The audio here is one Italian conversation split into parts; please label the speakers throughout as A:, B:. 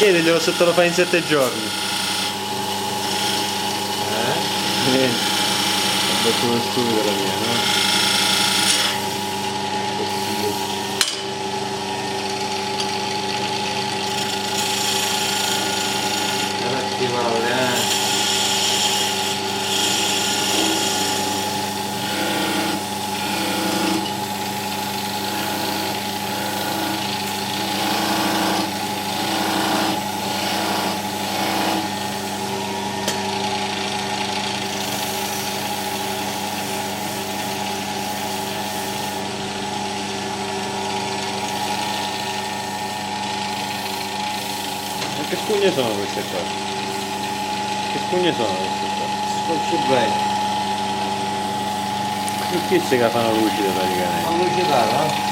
A: chiediglielo se te lo fai in 7 giorni. Niente. È proprio stupido la mia, no?
B: Che palle,
A: Ma che spugne sono queste qua? Che spugne sono queste qua?
B: Scocci bene.
A: Tutti questi che fanno lucide praticamente.
B: Ma lucidata, eh?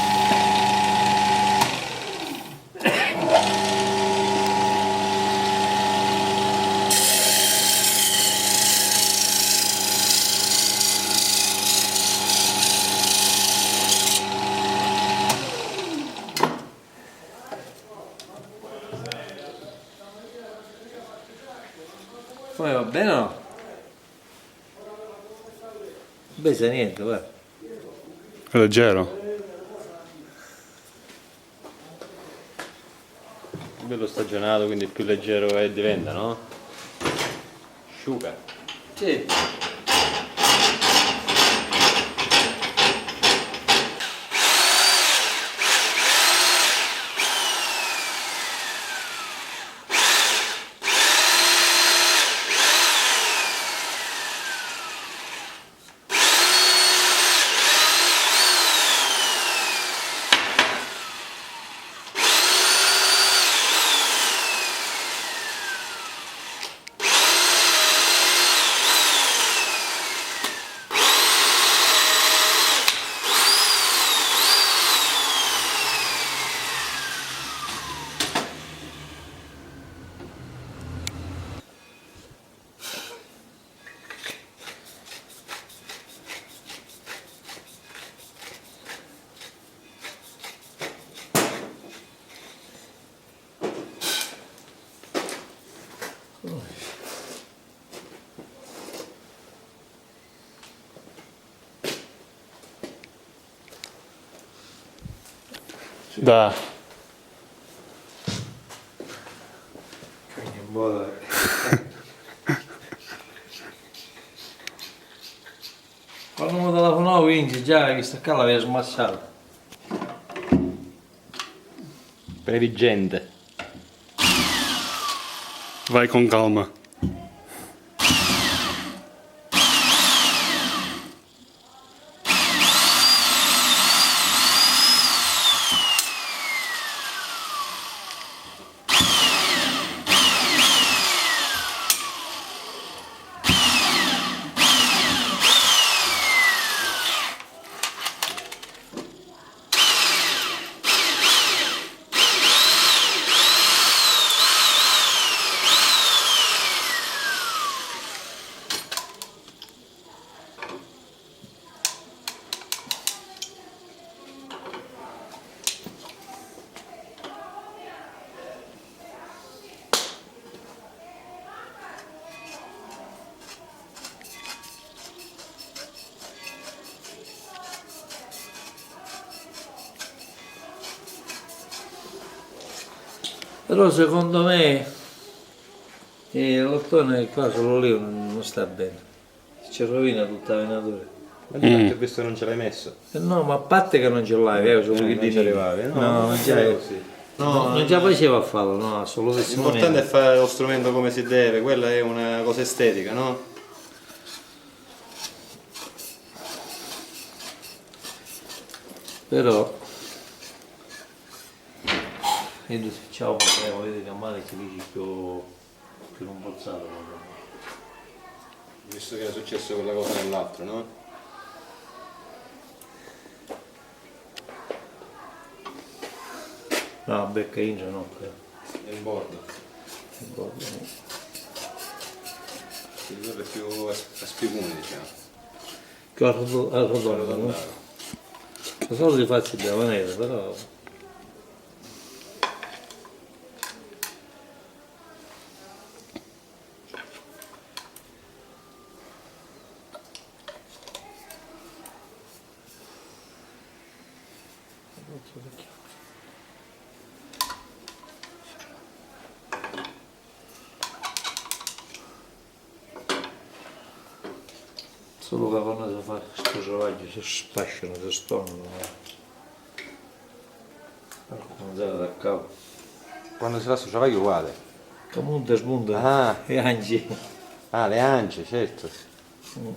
B: Come va bene o no? Pesa niente, guarda.
C: È leggero.
A: Bello stagionato, quindi più leggero diventa, no? Asciuga.
B: Sì.
C: Da.
B: Quindi un po'. Quando mi telefonavo quindi già che sta qua l'aveva smassato.
A: Previgente.
C: Vai con calma.
B: Però secondo me il lottone qua solo lì non sta bene. Ci rovina tutta la venatura.
A: Ma di fatto ho visto che non ce l'hai messo.
B: No, ma a parte che non ce l'hai, solo che
A: Non ci arrivavi, no?
B: No, non ce l'hai.
A: così.
B: Non ce la faceva a farlo, no, assolutamente.
A: L'importante è fare lo strumento come si deve, quella è una cosa estetica, no?
B: Però io ciao potevo vedere che a male ci dici più non forzato.
A: Visto che era successo quella cosa nell'altro, no?
B: No, becca ingia no,
A: È in bordo.
B: no.
A: Quindi quello è più a spigone, diciamo.
B: Che arrotondo, no? Lo solo di farsi da manera, però. Solo che quando si fa questo travaglio si spasciano, si stonano. Non si da capo.
A: Quando si fa sto travaglio uguale.
B: Che monta e smonta
A: Ah.
B: e anzi.
A: Ah, le ance, certo.
B: Mm.